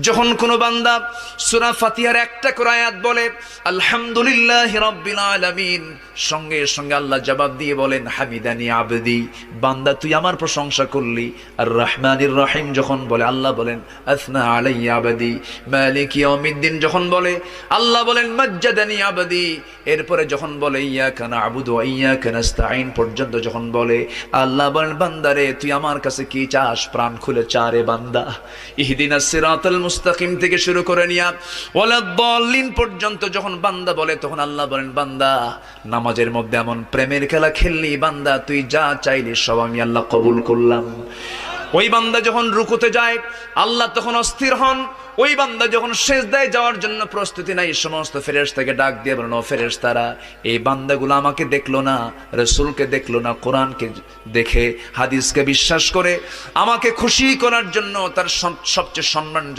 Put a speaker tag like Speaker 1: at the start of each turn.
Speaker 1: যখন কোনো বান্দা সূরা ফাতিহার একটা করে আয়াত বলে আলহামদুলিল্লাহি রাব্বিল আলামিন, সঙ্গে সঙ্গে আল্লাহ জবাব দিয়ে বলেন হামিদানি আবদি, বান্দা তুই আমার প্রশংসা করলি। আর রহমানির রহিম যখন বলে আল্লাহ বলেন আসনা আলাইয়া আবদি। মালিক ইয়াউমিদ্দিন যখন বলে আল্লাহ বলেন মাজ্জাদানি আবদি। এরপরে যখন বলে ইয়াকা না'বুদু ওয়া ইয়াকা নাস্তাঈন পর্যন্ত যখন বলে আল্লাহ বলেন বান্দারে তুই আমার কাছে কি চাস, প্রাণ খুলে চারে বান্দা। ইহদিনাস সিরাতাল মুস্তাকিম থেকে শুরু করে নিয়া ওয়ালাদ-দাল্লিন পর্যন্ত যখন বান্দা বলে তখন আল্লাহ বলেন বান্দা নামাজের মধ্যে এমন প্রেমের খেলা খেললি বান্দা, তুই যা চাইলি সব আমি আল্লাহ কবুল করলাম। ওই বান্দা যখন রুকুতে যায় আল্লাহ তখন অস্থির হন। ওই বান্দা যখন সিজদায় যাওয়ার জন্য প্রস্তুতি নাই, সমস্ত ফেরেশতাকে ডাক দিয়ে বলেন ও ফেরেশতারা, এই বান্দাগুলো আমাকে দেখলো না, রাসূলকে দেখলো না, কোরআনকে দেখে হাদিসকে বিশ্বাস করে আমাকে খুশি করার জন্য তার সবচেয়ে সম্মানজনক